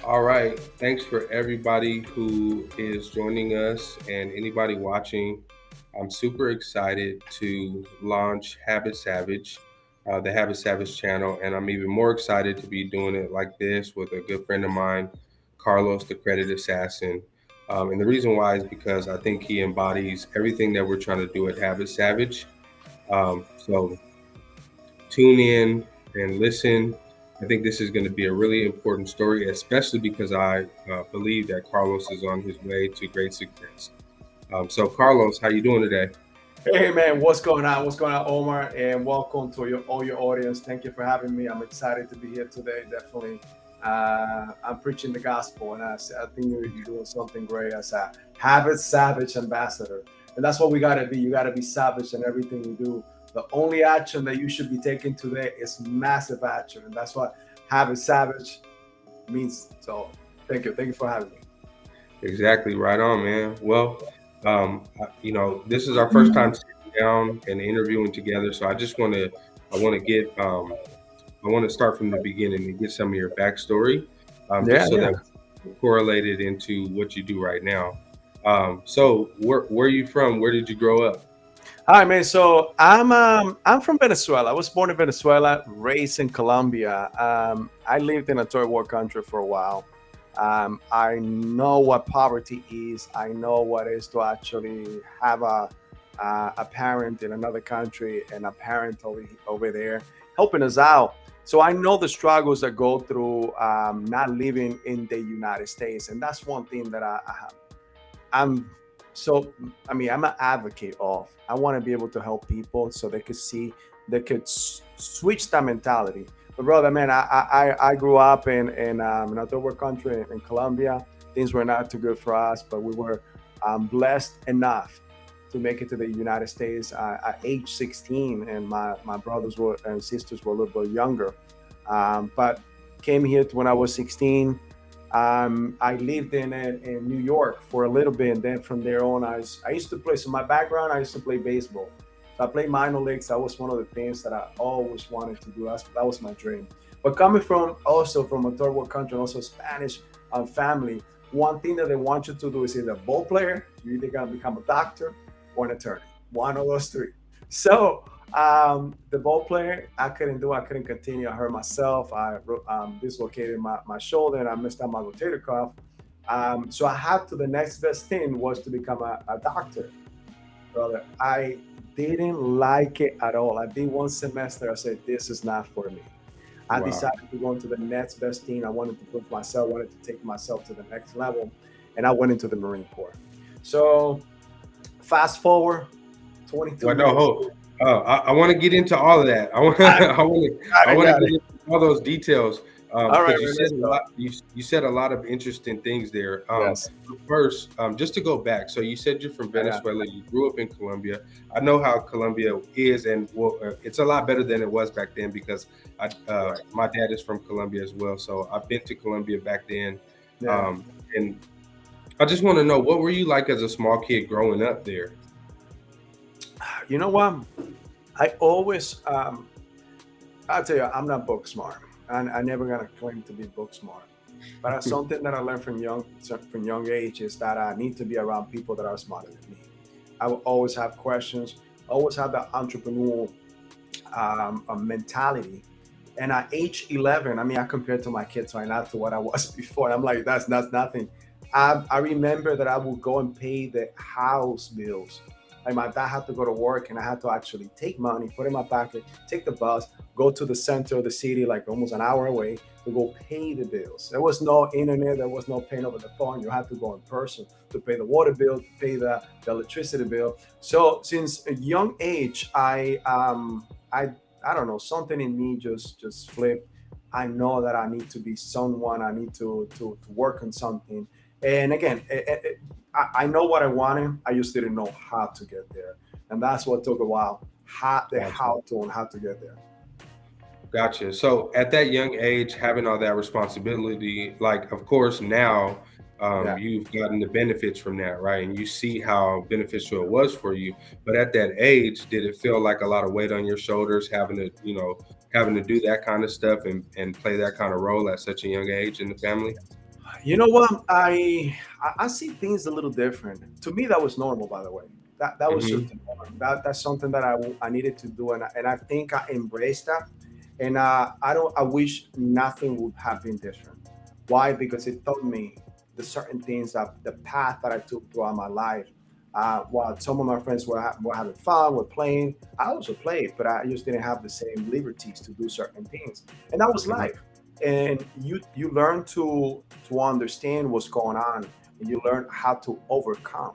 All right. Thanks for everybody who is joining us and anybody watching. I'm super excited to launch Habit Savage, the Habit Savage channel, and I'm even more excited to be doing it like this with a good friend of mine, Carlos, the Credit Assassin. And the reason why is because I think he embodies everything that we're trying to do at Habit Savage. So tune in and listen. I think this is going to be a really important story, especially because I believe that Carlos is on his way to great success. So, Carlos, how you doing today? Hey man, what's going on? What's going on, Omar? And welcome to all your audience. Thank you for having me. I'm excited to be here today. Definitely, I'm preaching the gospel, and I think you're doing something great as a habit savage ambassador. And that's what we gotta be. You gotta be savage in everything you do. The only action that you should be taking today is massive action, and that's what habit savage means. So, thank you for having me. Exactly, right on, man. Well, this is our first time sitting down and interviewing together, so I want to get, I want to start from the beginning and get some of your backstory, Yeah, just so that yeah. we correlate it into what you do right now. So, where are you from? Where did you grow up? Hi, man. So I'm from Venezuela. I was born in Venezuela, raised in Colombia. I lived in a third world country for a while. I know what poverty is. I know what it is to actually have a parent in another country and a parent over there helping us out. So I know the struggles that go through not living in the United States, and that's one thing that I'm so I'm an advocate of. I want to be able to help people so they could see they could switch that mentality. But brother, man, I grew up in a third world country in Colombia. Things were not too good for us, but we were blessed enough to make it to the United States at age 16, and my brothers were and sisters were a little bit younger. But came here when I was 16. I lived in New York for a little bit, and then from there on, I used to play. So my background, I used to play baseball. So I played minor leagues. That was one of the things that I always wanted to do. That was my dream. But coming from also from a third world country, and also Spanish family, one thing that they want you to do is either a ball player, you either gonna become a doctor or an attorney. One of those three. So the ball player, I couldn't do. I couldn't continue. I hurt myself. I dislocated my shoulder, and I messed up my rotator cuff. So I had to. The next best thing was to become a doctor, brother. I didn't like it at all. I did one semester. I said, "This is not for me." I Wow. decided to go into the next best thing. I wanted to prove myself. Wanted to take myself to the next level, and I went into the Marine Corps. So fast forward, 22 Well, no, years. hold. I want to get into all of that. I want, I I got it. want to Got get it. into all those details All right, because you man. said Let's a go. lot. You said a lot of interesting things there. Yes. First, just to go back, so you said you're from I got Venezuela. You grew up in Colombia. I know how Colombia is, and well, it's a lot better than it was back then because right. my dad is from Colombia as well. So I've been to Colombia back then, Yeah. um, and I just want to know what were you like as a small kid growing up there? You know what? I always, I'll tell you, I'm not book smart. And I never gonna claim to be book smart. But that's something that I learned from young age is that I need to be around people that are smarter than me. I will always have questions. Always have that entrepreneurial mentality. And at age 11, I compared to my kids right now to what I was before. I'm like, that's nothing. I remember that I would go and pay the house bills. Like my dad had to go to work, and I had to actually take money, put it in my pocket, take the bus, go to the center of the city, like almost an hour away, to go pay the bills. There was no internet, there was no paying over the phone. You had to go in person to pay the water bill, to pay the electricity bill. So since a young age, I don't know, something in me just flipped. I know that I need to be someone. I need to work on something. And again, I know what I wanted. I just didn't know how to get there, and that's what took a while. Gotcha. How to and how to get there. Gotcha. So at that young age, having all that responsibility, like of course now Yeah. you've gotten the benefits from that, right? And you see how beneficial it was for you. But at that age, did it feel like a lot of weight on your shoulders, having to, having to do that kind of stuff and play that kind of role at such a young age in the family? You know what? I see things a little different. To me, that was normal, by the way. That was just Hmm. the norm. That's something that I needed to do, and I think I embraced that. And I don't. I wish nothing would have been different. Why? Because it taught me the certain things that the path that I took throughout my life. While some of my friends were having fun, were playing, I also played, but I just didn't have the same liberties to do certain things, and that was Hmm. life. And you learn to understand what's going on, and you learn how to overcome.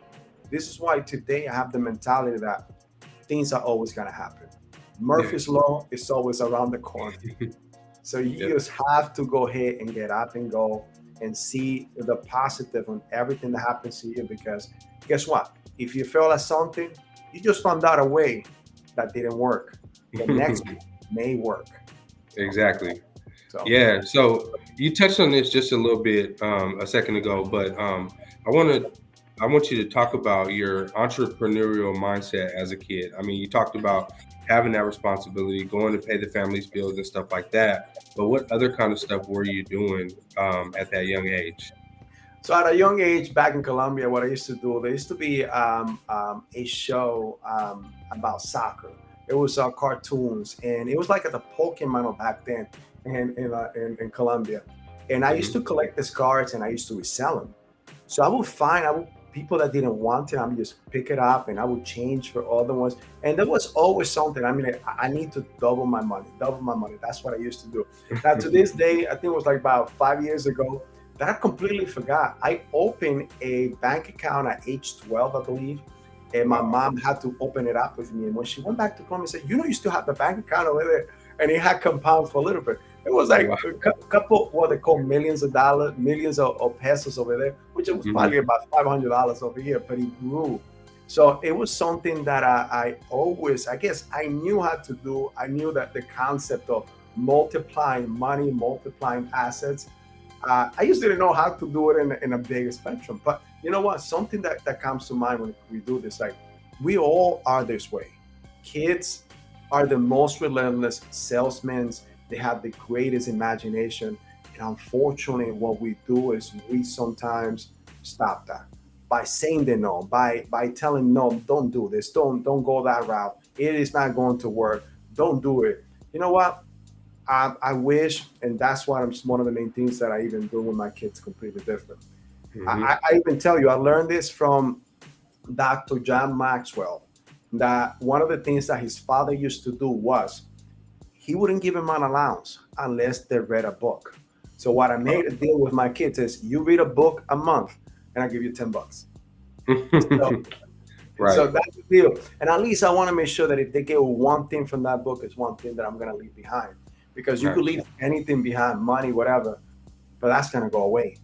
This is why today I have the mentality that things are always going to happen. Murphy's Yes. law is always around the corner. So you Yep. just have to go ahead and get up and go and see the positive on everything that happens to you, because guess what? If you fail at something, you just found out a way that didn't work. The next one may work. So, Exactly. so Yeah. So you touched on this just a little bit a second ago, but I want to I want you to talk about your entrepreneurial mindset as a kid. I mean, you talked about having that responsibility, going to pay the family's bills and stuff like that. But what other kind of stuff were you doing at that young age? So at a young age, back in Colombia, what I used to do, there used to be a show about soccer. It was cartoons, and it was like the Pokemon back then in Colombia. And I used Hmm. to collect these cards, and I used to resell them. So I would people that didn't want it, I would just pick it up, and I would change for other ones. And there was always something. I mean, I need to double my money, double my money. That's what I used to do. Now to this day, I think it was like about 5 years ago that I completely forgot. I opened a bank account at age 12, I believe. And my Wow. mom had to open it up with me. And when she went back to Colombia, said, "You know, you still have the bank account over there." And it had compound for a little bit. It was Wow. like a couple, what they call millions of dollars, millions of pesos over there, which it was probably Hmm. about $500 over here, but it grew. So it was something that I always, I guess, I knew how to do. I knew that the concept of multiplying money, multiplying assets, I just didn't know how to do it in a bigger spectrum. But you know what? Something that comes to mind when we do this, like we all are this way. Kids are the most relentless salesmen. They have the greatest imagination. And unfortunately, what we do is we sometimes stop that by saying they no, by telling no, don't do this, don't go that route. It is not going to work. Don't do it. You know what? I wish, and that's why I'm one of the main things that I even do with my kids completely different. Hmm. I even tell you, I learned this from Dr. John Maxwell. That one of the things that his father used to do was he wouldn't give him an allowance unless they read a book. So what I made a deal with my kids is you read a book a month and I give you $10. So, Right. so that's the deal. And at least I want to make sure that if they get one thing from that book, it's one thing that I'm going to leave behind. Because you could Nice. leave anything behind, money, whatever, but that's going to go away.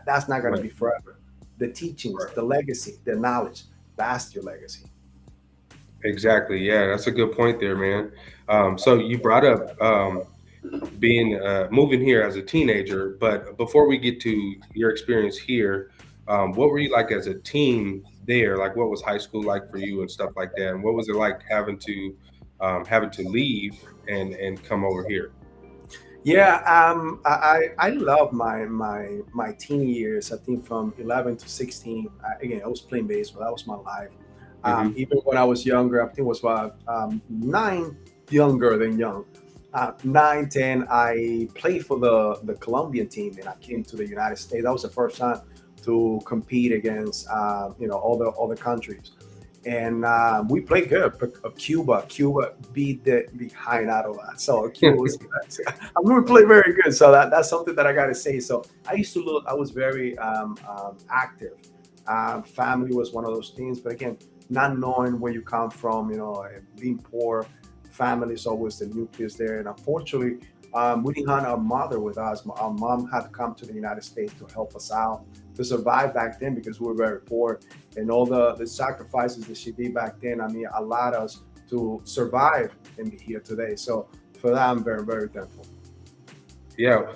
That's not going to Right. be forever. The teachings, Right. the legacy, the knowledge, that's your legacy. Exactly. Yeah, that's a good point there, man. So you brought up being moving here as a teenager, but before we get to your experience here, what were you like as a teen there? Like, what was high school like for you and stuff like that? And what was it like having to leave and come over here? Yeah, I love my teen years. I think from 11 to 16. Again, I was playing baseball. That was my life. Hmm. Even when I was younger, I think it was about 9, younger than young. 9, 10, I played for the Colombian team, and I came to the United States. That was the first time to compete against all the countries, and we played good. But Cuba beat the behind out of that. So Cuba was. I mean, we played very good. So that's something that I got to say. So I used to look. I was very active. Family was one of those things, but again, not knowing where you come from, being poor, family is always the nucleus there. And unfortunately, we didn't have our mother with us. Our mom had to come to the United States to help us out to survive back then because we were very poor, and all the sacrifices that she did back then. I mean, allowed us to survive and be here today. So for that, I'm very, very thankful. Yeah.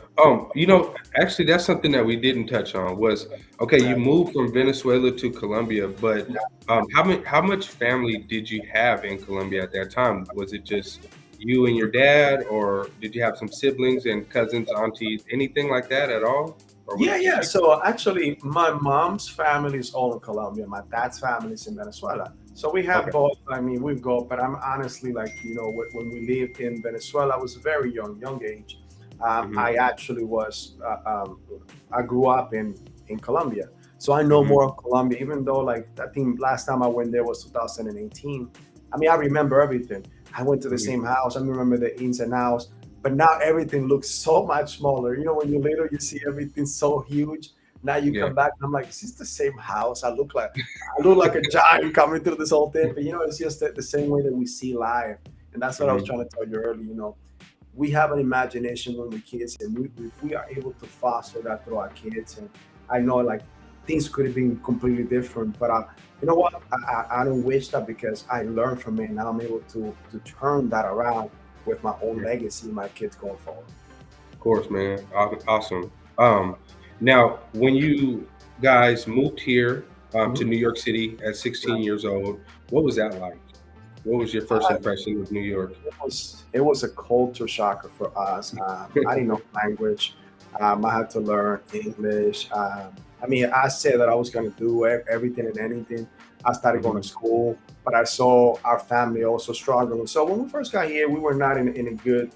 Actually, that's something that we didn't touch on was okay. You moved from Venezuela to Colombia, but how much family did you have in Colombia at that time? Was it just you and your dad, or did you have some siblings and cousins, aunties, anything like that at all? or would Yeah, it yeah. just be? So actually, my mom's family is all in Colombia. My dad's family is in Venezuela. So we have Okay. both. I mean, we've got, but I'm honestly like, when we lived in Venezuela, I was very young age. Hmm. I actually was, I grew up in Colombia. So I know Hmm. more of Colombia, even though like I think last time I went there was 2018. I mean, I remember everything. I went to the Hmm. same house. I remember the ins and outs, but now everything looks so much smaller. When you're little, you see everything so huge. Now you Yeah. come back, and I'm like, is this the same house? I look like a giant coming through this whole thing. But it's just the same way that we see life, and that's what I was Hmm. trying to tell you earlier. We have an imagination when we're kids, and if we are able to foster that through our kids, and I know like things could have been completely different, but you know what? I don't wish that because I learned from it, and now I'm able to turn that around with my own Yeah. legacy, my kids going forward. Of course, man. Awesome. Um, Now, when you guys moved here to Mhm. New York City at 16 Right. years old, what was that like? What was your first Uh, impression of New York? it was a culture shocker for us. I didn't know the language. I had to learn English. I mean, I said that I was going to do everything and anything. I started going Hmm. to school, but I saw our family also struggling. So when we first got here, we were not in a good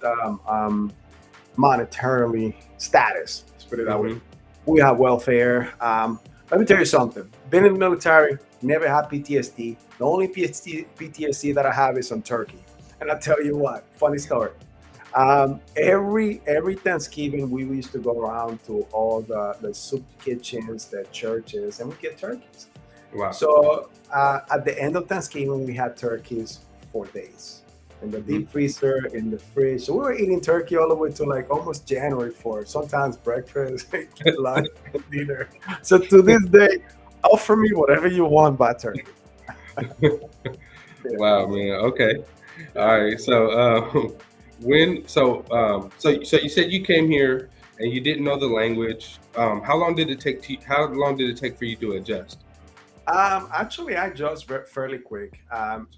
monetarily status. Let's put it that way. Hmm. We have welfare. Let me tell you something. Been in the military, never had PTSD. The only PTSD that I have is on Turkey. And I tell you what, funny story. Every Thanksgiving, we used to go around to all the soup kitchens, the churches, and we get turkeys. Wow. So at the end of Thanksgiving, we had turkeys for days in the Hmm. deep freezer, in the fridge. So we were eating turkey all the way to like almost January 4th, sometimes breakfast, lunch, and dinner. So to this day, offer me whatever you want by turkey. Yeah, Wow, man. Okay. yeah. All right. So, so you said you came here and you didn't know the language. How long did it take for you to adjust? Actually, I judged fairly quick.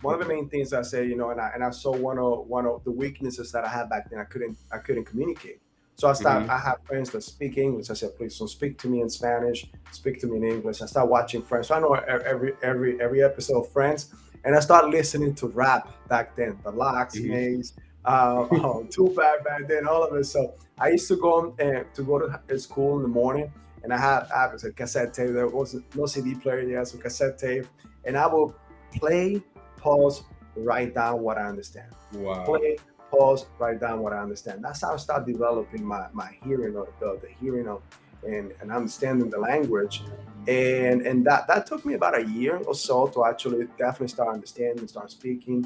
One of the Okay. main things I say, and I saw one of the weaknesses that I had back then. I couldn't communicate. So Hmm. I have friends that speak English. I said, please don't speak to me in Spanish. Speak to me in English. I start watching Friends. So I know every episode of Friends, and I start listening to rap back then. The Locks, Hmm. Maze, Tupac back then, all of it. So I used to go to school in the morning, and I have a cassette tape. There wasn't no CD player yet, so cassette tape, and I will play, pause, write down what I understand. Wow. Play, pause, write down what I understand. That's how I start developing my hearing, or the hearing of and understanding the language. And that took me about a year or so to actually definitely start understanding, start speaking.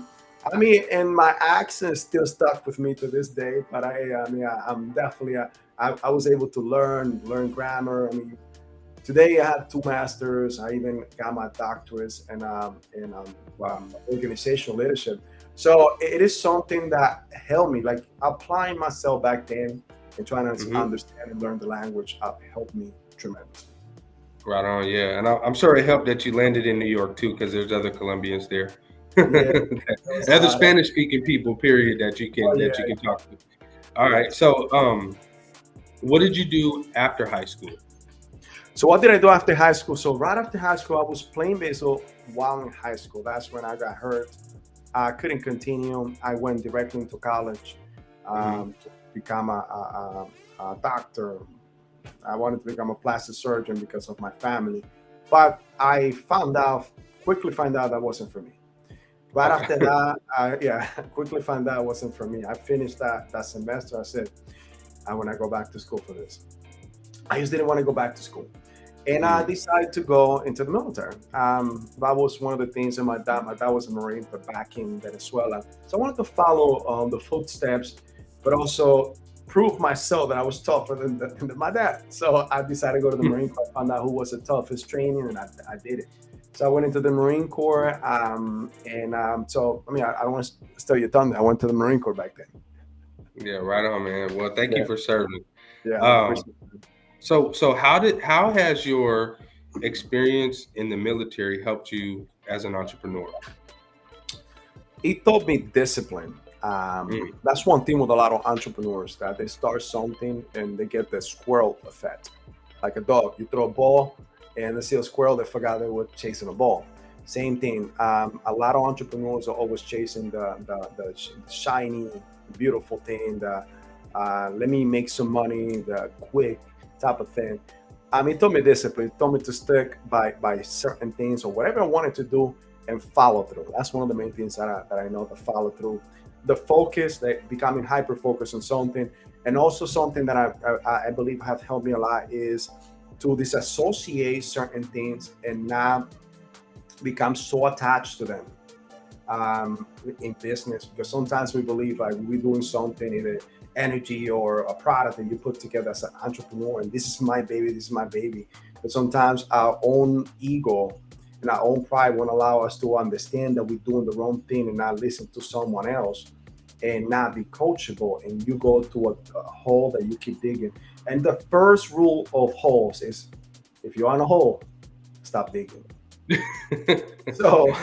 I mean, and my accent is still stuck with me to this day, but I'm definitely I was able to learn grammar. I mean, today I have two masters. I even got my doctorate Wow. organizational leadership. So it is something that helped me, like applying myself back then and trying to Hmm. understand and learn the language helped me tremendously. Right on. Yeah, and I'm sure it helped that you landed in New York too, because there's other Colombians there, Yeah, there was a other lot of. Spanish speaking people. Period. That you Oh can yeah, that you can talk to. All yeah. right. So, what did you do after high school? So what did I do after high school? So right after high school, I was playing baseball while in high school. That's when I got hurt. I couldn't continue. I went directly into college Hmm. to become a doctor. I wanted to become a plastic surgeon because of my family, but I quickly found out that wasn't for me. Right after Okay. that, yeah, quickly found out it wasn't for me. I finished that semester. I said, I want to go back to school for this. I just didn't want to go back to school. And I Hmm. decided to go into the military. That was one of the things that my dad was a Marine, but back in Venezuela. So I wanted to follow the footsteps, but also prove myself that I was tougher than my dad. So I decided to go to the Marine Corps. I found out who was the toughest training, and I did it. So I went into the Marine Corps, so I mean, I don't want to steal your thunder. I went to the Marine Corps back then. Yeah. Right on, man. Well, thank you Yeah, for serving. yeah, I Um, appreciate it. so how has your experience in the military helped you as an entrepreneur? It taught me discipline. Mm. That's one thing with a lot of entrepreneurs that they start something and they get the squirrel effect. like a dog. You throw a ball, and they see a squirrel, they forgot they were chasing a ball. Same thing. A lot of entrepreneurs are always chasing the shiny, beautiful thing, the let me make some money, the quick type of thing. It taught me discipline. It taught me to stick by certain things or whatever I wanted to do and follow through. That's one of the main things that I know, the follow through, the focus, that becoming hyper focused on something, and also something that I believe have helped me a lot is to disassociate certain things and not become so attached to them in business, because sometimes we believe like we're doing something in an energy or a product that you put together as an entrepreneur, and this is my baby, this is my baby. But sometimes our own ego and our own pride won't allow us to understand that we're doing the wrong thing and not listen to someone else and not be coachable, and you go to a hole that you keep digging. And the first rule of holes is, if you're on a hole, stop digging. So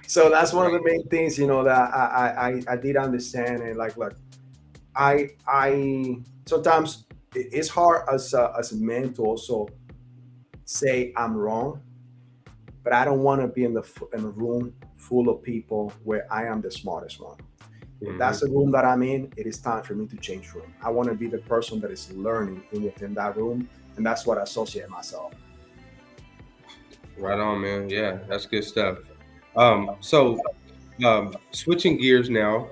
so that's one of the Right. main things, that I did understand. And like, look, I sometimes it's hard as a man to also say I'm wrong, but I don't want to be in a room full of people where I am the smartest one. If that's Hmm. the room that I'm in, it is time for me to change room. I want to be the person that is learning within that room, and that's what I associate myself. Right on, man. Yeah, that's good stuff. So switching gears now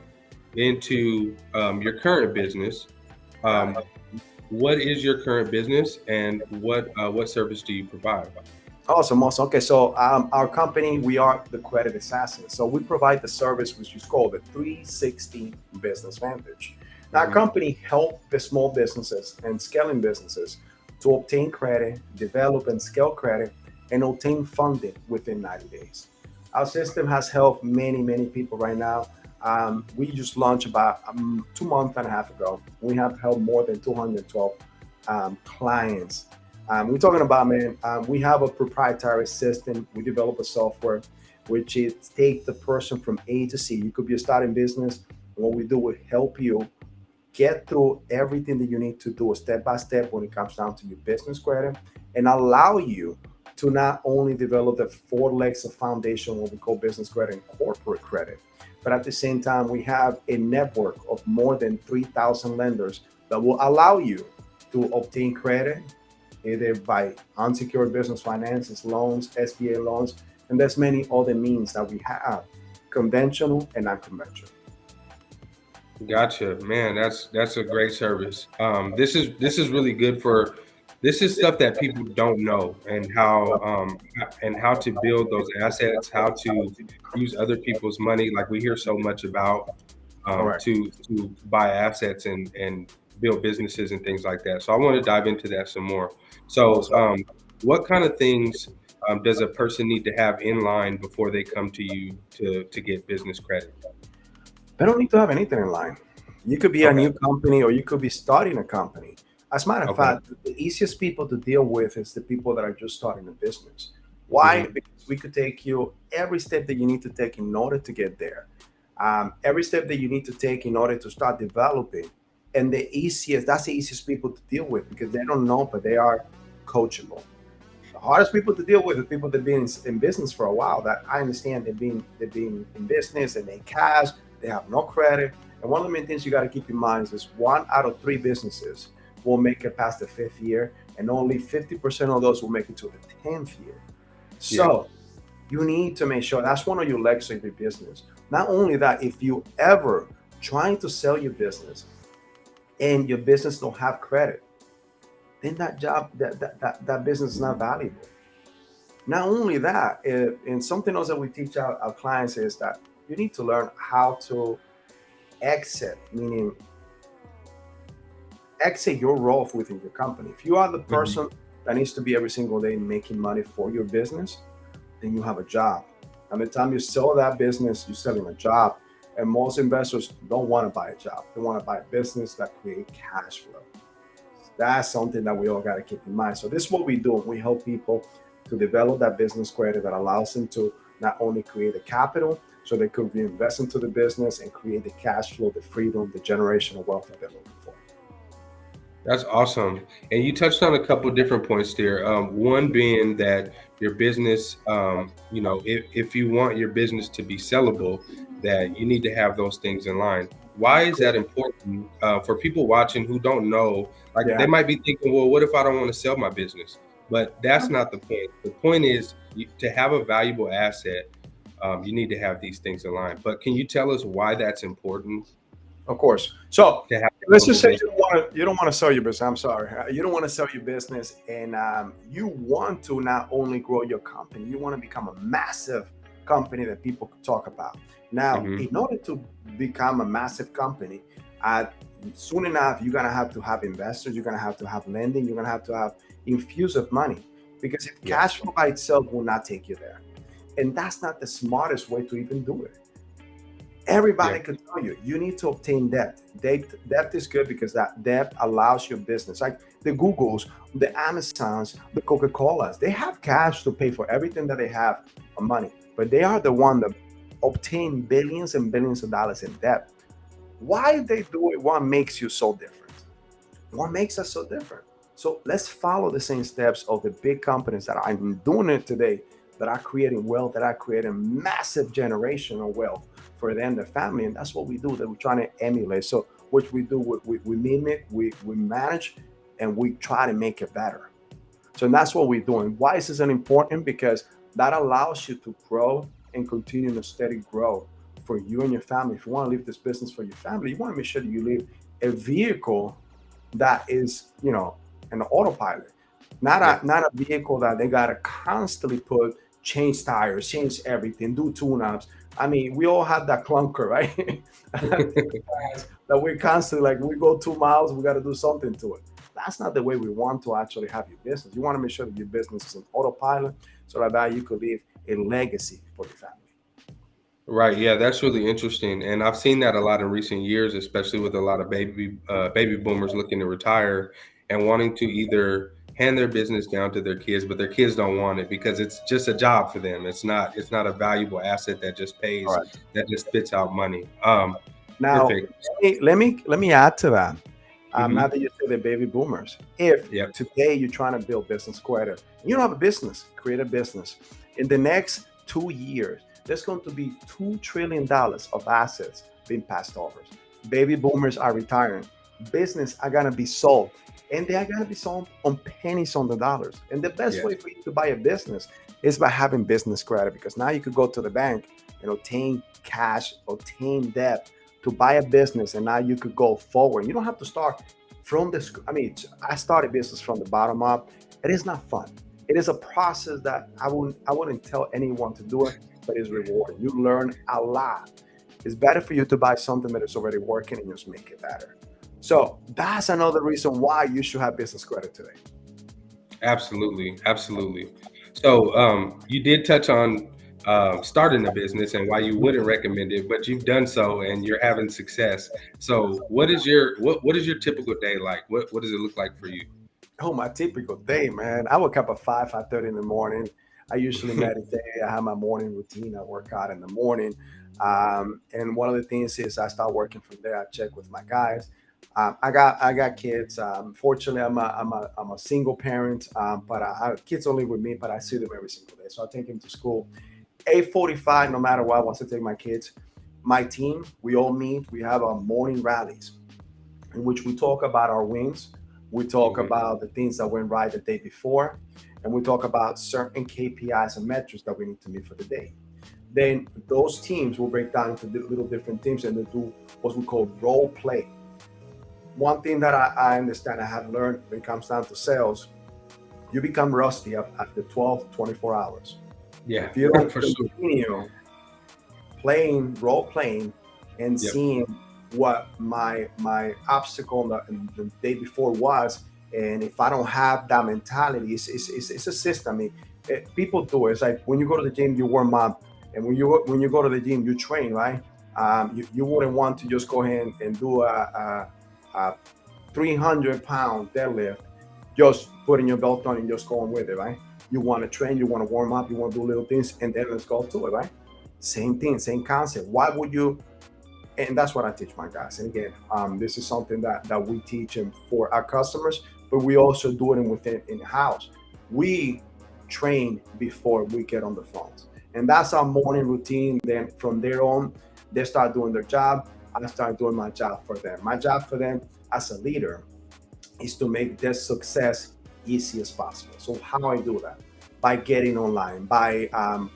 into your current business. Got it. Um, what is your current business, and what service do you provide? Awesome, awesome. Okay, so our company, we are the Credit Assassin. So we provide the service which is called the 360 Business Vantage. Now, our Hmm. company help the small businesses and scaling businesses to obtain credit, develop and scale credit, and obtain funding within 90 days. Our system has helped many, many people right now. We just launched about 2 months and a half ago. We have helped more than 212 clients. We're talking about, man, we have a proprietary system. We develop a software which is take the person from A to C. You could be a starting business. What we do, we help you get through everything that you need to do step by step when it comes down to your business credit, and allow you to not only develop the four legs of foundation, what we call business credit and corporate credit, but at the same time, we have a network of more than 3,000 lenders that will allow you to obtain credit either by unsecured business finances, loans, SBA loans, and there's many other means that we have, conventional and unconventional. Gotcha, man. That's a great service. This is really good for. This is stuff that people don't know, and how to build those assets, how to use other people's money. Like we hear so much about Correct. to buy assets and build businesses and things like that. So I want to dive into that some more. So, Also, what kind of things does a person need to have in line before they come to you to get business credit? they don't need to have anything in line. You could be a Okay. new company or you could be starting a company. As a matter of Okay. fact, the easiest people to deal with is the people that are just starting a business. Why? Hmm. Because we could take you every step that you need to take in order to get there. Every step that you need to take in order to start developing. And that's the easiest people to deal with because they don't know, but they are coachable. The hardest people to deal with are people that have been in business for a while. That I understand they've been in business, they make cash, they have no credit. And one of the main things you got to keep in mind is one out of three businesses will make it past the fifth year, and only 50% of those will make it to the 10th year. Yeah. So you need to make sure that's one of your legs of your business. Not only that, if you ever trying to sell your business and your business don't have credit, then that business is not valuable. Not only that, and something else that we teach our clients is that you need to learn how to exit, meaning exit your role within your company. If you are the Hmm. person that needs to be every single day making money for your business, then you have a job. And the time you sell that business, you're selling a job. And most investors don't want to buy a job. They want to buy a business that create cash flow. That's something that we all got to keep in mind. So this is what we do. We help people to develop that business credit that allows them to not only create the capital, so they could reinvest into the business and create the cash flow, the freedom, the generational wealth that they're looking for. That's awesome. And you touched on a couple of different points there. One being that your business, if you want your business to be sellable, that you need to have those things in line. Why is that important for people watching who don't know? Like they Yeah, might be thinking, well, what if I don't want to sell my business? But that's not the point. The point is to have a valuable asset, you need to have these things in line. But can you tell us why that's important of course. So to have a let's just sellable say business? you don't want to sell your business. I'm sorry, you don't want to sell your business, and you want to not only grow your company, you want to become a massive company that people could talk about. Now, Hmm. in order to become a massive company, uh, soon enough you're gonna have to have investors. You're gonna have to have lending. You're gonna have to have infuse of money, because if Yeah. cash flow by itself will not take you there, and that's not the smartest way to even do it. Yeah. Everybody could tell you you need to obtain debt. Debt is good because that debt allows your business, like the Googles, the Amazons, the Coca-Colas, they have cash to pay for everything that they have on money, but they are the one that obtain billions and billions of dollars in debt. Why they do it? What makes you so different? What makes us so different? So let's follow the same steps of the big companies that are doing it today, that are creating wealth, that are creating massive generational wealth for them, their family. And that's what we do, that we're trying to emulate. So what we do, we mimic, we manage, and we try to make it better. So that's what we're doing. Why is this important? Because that allows you to grow and continue to steady grow for you and your family. If you want to leave this business for your family, you want to make sure that you leave a vehicle that is, an autopilot, not Yeah. a vehicle that they gotta constantly put change tires, change everything, do tune-ups. I mean, we all have that clunker, right? That we constantly, like, we go 2 miles, we got to do something to it. That's not the way we want to actually have your business. You want to make sure that your business is an autopilot, so that you could leave a legacy for your family. Right. Yeah, that's really interesting, and I've seen that a lot in recent years, especially with a lot of baby boomers looking to retire and wanting to either hand their business down to their kids, but their kids don't want it because it's just a job for them. It's not a valuable asset that just All pays, right. that just spits out money. Now, Perfect. let me add to that. Now Hmm. that you say the baby boomers, if Yep. today you're trying to build business credit, you don't have a business, create a business. In the next 2 years, there's going to be $2 trillion of assets being passed over. Baby boomers are retiring. Business are gonna be sold, and they are gonna be sold on pennies on the dollars. And the best Yes. way for you to buy a business is by having business credit, because now you could go to the bank and obtain cash, obtain debt to buy a business, and now you could go forward. You don't have to start from the. I mean, I started business from the bottom up. It is not fun. It is a process that I wouldn't tell anyone to do it, but it's rewarding. You learn a lot. It's better for you to buy something that is already working and just make it better. So that's another reason why you should have business credit today. Absolutely, absolutely. So, you did touch on starting a business and why you wouldn't recommend it, but you've done so and you're having success. So, what is your typical day like? What does it look like for you? Oh, my typical day, man. I wake up at 5:30 in the morning. I usually meditate. I have my morning routine. I work out in the morning. And one of the things is I start working from there. I check with my guys. I got kids. Fortunately, I'm a single parent, but kids only with me. But I see them every single day, so I take them to school. 8:45, no matter what. Once I take my kids, my team, we all meet. We have our morning rallies in which we talk about our wins, we talk Hmm. about the things that went right the day before, and we talk about certain KPIs and metrics that we need to meet for the day. Then those teams will break down into little different teams, and they do what we call role play. One thing that I understand, I have learned when it comes down to sales, you become rusty after 12, 24 hours. Yeah, If you don't for sure. continue role playing, and Yep. seeing what my obstacle the day before was, and if I don't have that mentality, it's a system. I mean, people do it. It's like when you go to the gym, you warm up, and when you go to the gym, you train, right? You wouldn't want to just go ahead and do a 300-pound deadlift, just putting your belt on and just going with it, right? You want to train, you want to warm up, you want to do little things, and then let's go to it, right? Same thing, same concept. Why would you? and that's what I teach my guys. And again, this is something that we teach and for our customers, but we also do it within in house. We train before we get on the phones, and that's our morning routine. Then from there on, they start doing their job. I start doing my job for them. My job for them as a leader is to make their success easy as possible. So how I do that? By getting online, by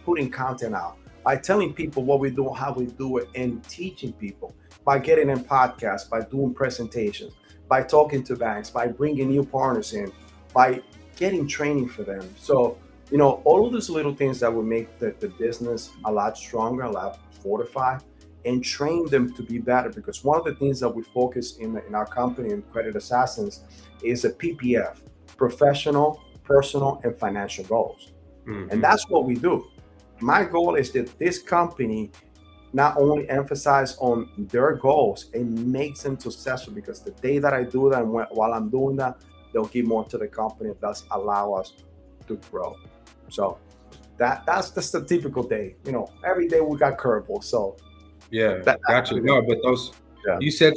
putting content out, by telling people what we do, how we do it, and teaching people, by getting in podcasts, by doing presentations, by talking to banks, by bringing new partners in, by getting training for them. So, all of those little things that will make the business a lot stronger, a lot fortified, and train them to be better. Because one of the things that we focus in our company in Credit Assassins is a PPF, professional, personal, and financial goals. And Hmm. that's what we do. My goal is that this company not only emphasize on their goals and makes them successful, because the day that I do that and while I'm doing that, they'll give more to the company, thus allow us to grow. So that's the typical day. Every day we got curveballs. So Yeah, that's gotcha. No, but those yeah. you said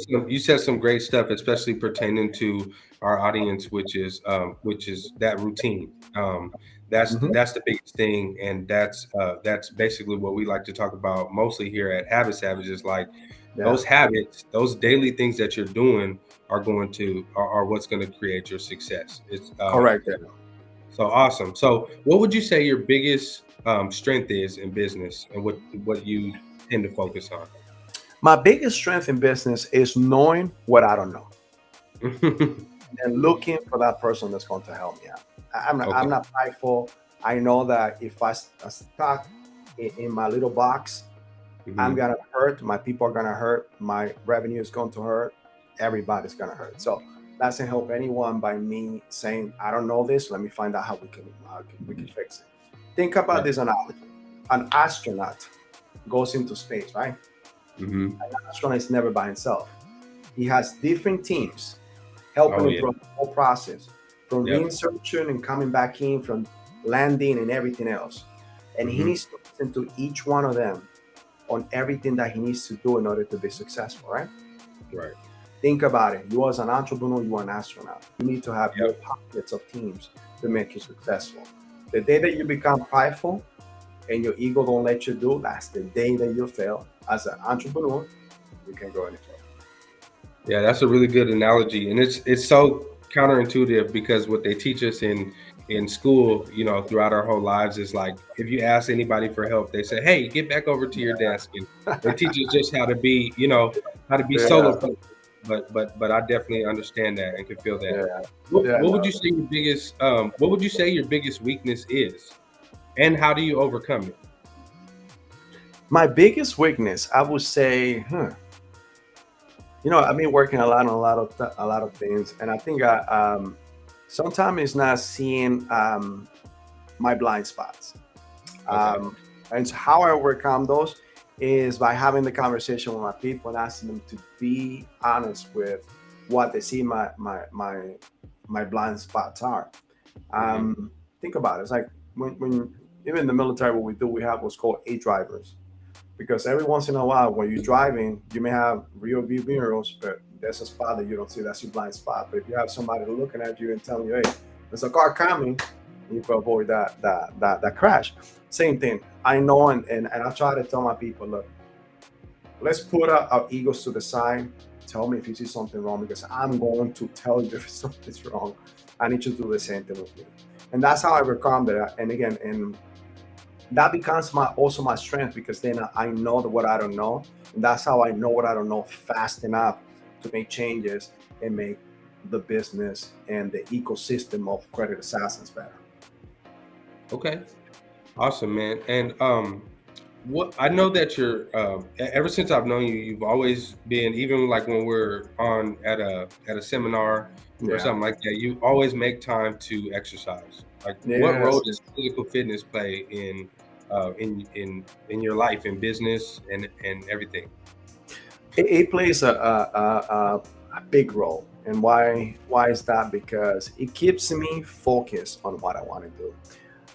some great stuff, especially pertaining to our audience, which is that routine. Mhm. That's the biggest thing, and that's basically what we like to talk about mostly here at Habit Savage. Is like Yeah. those habits, those daily things that you're doing are what's going to create your success. It's Correct. Yeah. so awesome. So, what would you say your biggest strength is in business, and what you tend to focus on? My biggest strength in business is knowing what I don't know and looking for that person that's going to help me out. I'm Okay. not prideful. I know that if I stuck in my little box, I'm Hmm. gonna hurt. My people are gonna hurt. My revenue is going to hurt. Everybody's gonna hurt. So that doesn't help anyone by me saying I don't know this. Let me find out how we can fix it. Think about Yeah. this analogy. An astronaut goes into space, right? Hmm. An astronaut is never by himself. He has different teams helping Oh him yeah. through the whole process, from Yep. researching and coming back in, from landing and everything else. And he Hmm. needs to listen to each one of them on everything that he needs to do in order to be successful, right? Right. Think about it. You as an entrepreneur, you are an astronaut. You need to have Yep. your pockets of teams to make you successful. The day that you become prideful and your ego don't let you do, that's the day that you fail. As an entrepreneur, you can go any further. Yeah, that's a really good analogy, and it's so counterintuitive because what they teach us in school, throughout our whole lives is like if you ask anybody for help, they say, "Hey, get back over to your desk," and they teach us just how to be Yeah, solo. But I definitely understand that and can feel that. yeah, yeah. What would No, you say your biggest what would you say your biggest weakness is, and how do you overcome it? my biggest weakness, I would say, I've been working a lot on a lot of things, and I think sometimes it's not seeing my blind spots. Okay. And so how I overcome those is by having the conversation with my people and asking them to be honest with what they see my blind spots are. Hmm. Think about it. It's like when even in the military, what we do, we have what's called A drivers, because every once in a while when you're driving you may have rear view mirrors, but there's a spot that you don't see, that's your blind spot. But if you have somebody looking at you and telling you, hey, there's a car coming, you can avoid that crash. Same thing, I know, and I try to tell my people, look, let's put our egos to the side. Tell me if you see something wrong, because I'm going to tell you if something's wrong. I need you to do the same thing with me. And that's how I overcome that. And again, and that becomes my strength, because then I know what I don't know, and that's how I know what I don't know fast enough to make changes and make the business and the ecosystem of Credit Assassins better. Okay. Awesome, man. And what I know that ever since I've known you, you've always been, even like when we're on at a seminar or Yeah. something like that, you always make time to exercise. Like, what role Yes. does physical fitness play in your life, in business, and everything? It plays a big role. And why is that? Because it keeps me focused on what I want to do.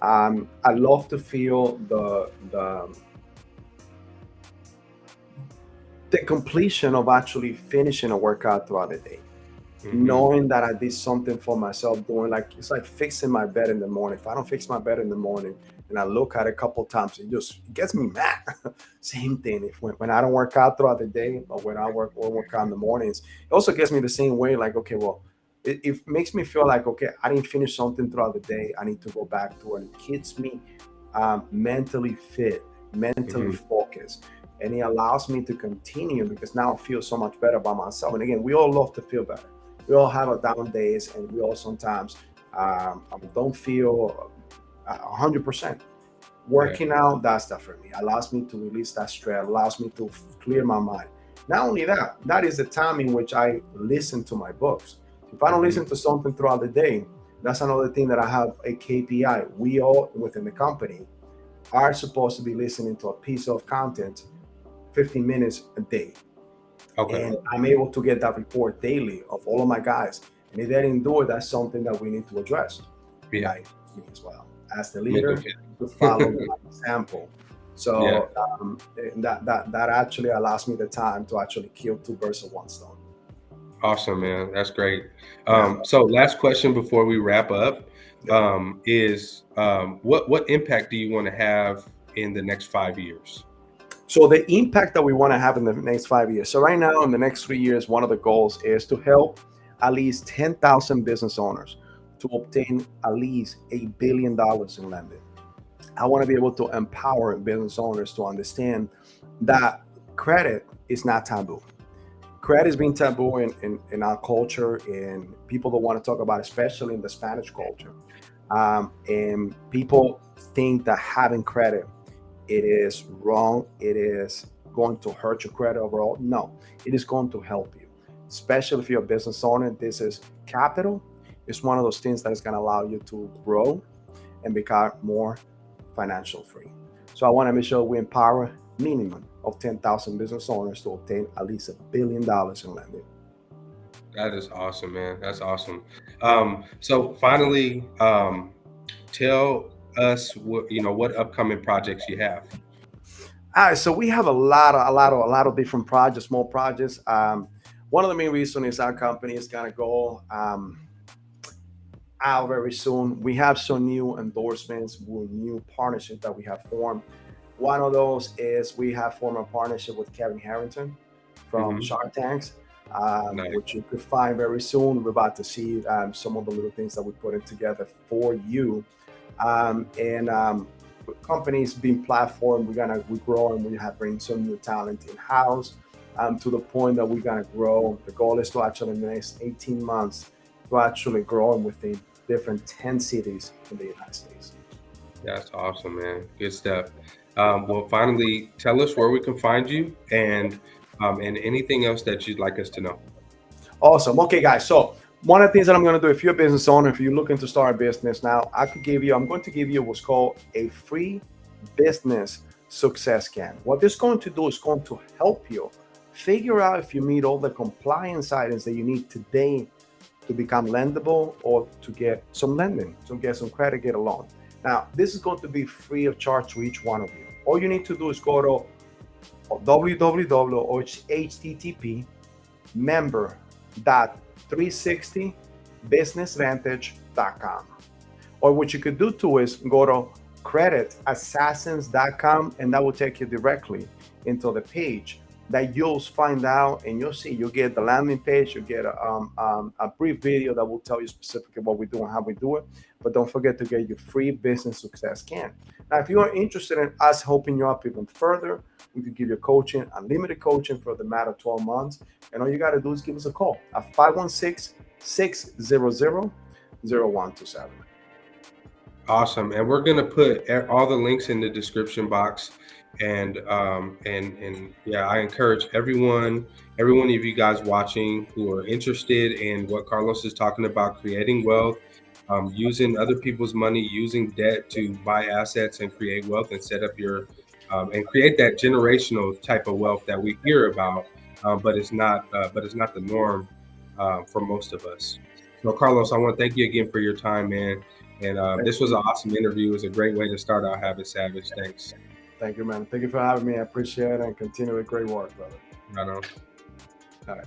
I love to feel the completion of actually finishing a workout throughout the day, Hmm. knowing that I did something for myself, doing like it's like fixing my bed in the morning. If I don't fix my bed in the morning and I look at it a couple times, it gets me mad. Same thing. If when I don't work out throughout the day, but when I work out in the mornings, it also gets me the same way. Like, okay, well, it makes me feel like, okay, I didn't finish something throughout the day. I need to go back to it. It keeps me mentally fit, mentally Hmm. focused, and it allows me to continue because now I feel so much better about myself. And again, we all love to feel better. We all have our down days, and we all sometimes don't feel 100%. Yeah. Working out does that for me. Allows me to release that stress. Allows me to clear my mind. Not only that, that is the time in which I listen to my books. If I don't Hmm. listen to something throughout the day, that's another thing that I have a KPI. We all within the company are supposed to be listening to a piece of content 15 minutes a day. Okay. And I'm able to get that report daily of all of my guys. And if they didn't do it, that's something that we need to address. And Yeah. that includes me as well. As the Mental leader, to follow fit. my example. Yeah. So that actually allows me the time to actually kill two birds with one stone. Awesome, man. That's great. Yeah. So last question before we wrap up Yeah. is what impact do you want to have in the next 5 years? So the impact that we want to have in the next 5 years. So right now, in the next 3 years, one of the goals is to help at least 10,000 business owners to obtain at least $1 billion in lending. I want to be able to empower business owners to understand that credit is not taboo. Credit is being taboo in our culture, and people don't want to talk about it, especially in the Spanish culture. And people think that having credit, it is wrong. It is going to hurt your credit overall. No, it is going to help you, especially if you're a business owner. This is capital. It's one of those things that is going to allow you to grow and become more financial free. So I want to make sure we empower minimum of 10,000 business owners to obtain at least $1 billion in lending. That is awesome, man. That's awesome. So finally, tell us what upcoming projects you have. All right, so we have a lot of different projects, small projects. One of the main reasons is our company is gonna go out very soon. We have some new endorsements, new partnerships that we have formed. One of those is we have formed a partnership with Kevin Harrington from Hmm. Shark Tanks, Nice. which you could find very soon. We're about to see some of the little things that we put in together for you. And companies being platform, we grow and we have bring some new talent in house to the point that we're gonna grow. The goal is to actually in the next 18 months to actually grow within different 10 cities in the United States. That's awesome, man. Good stuff. Well, finally, tell us where we can find you and anything else that you'd like us to know. Awesome. Okay, guys. So one of the things that I'm going to do, if you're a business owner, if you're looking to start a business now, I'm going to give you what's called a free business success scan. What this is going to do is going to help you figure out if you meet all the compliance items that you need today to become lendable or to get some lending, to get some credit, get a loan. Now, this is going to be free of charge to each one of you. All you need to do is go to www or http member.360businessvantage.com. Or what you could do too is go to creditassassins.com, and that will take you directly into the page that you'll find out, and you'll get the landing page. You'll get a brief video that will tell you specifically what we do and how we do it. But don't forget to get your free business success scan. Now, if you are interested in us helping you up even further, we could give you coaching, unlimited coaching for the matter of 12 months. And all you got to do is give us a call at 516-600-0127. Awesome. And we're gonna put all the links in the description box. And yeah, I encourage every one of you guys watching who are interested in what Carlos is talking about, creating wealth, using other people's money, using debt to buy assets and create wealth and set up your and create that generational type of wealth that we hear about, but it's not the norm for most of us. So, Carlos, I want to thank you again for your time, man. And Thank this was an you. awesome interview. It was a great way to start out Habit Savage. Thanks. Thank you, man. Thank you for having me. I appreciate it and continue with great work, brother. Right on. All right.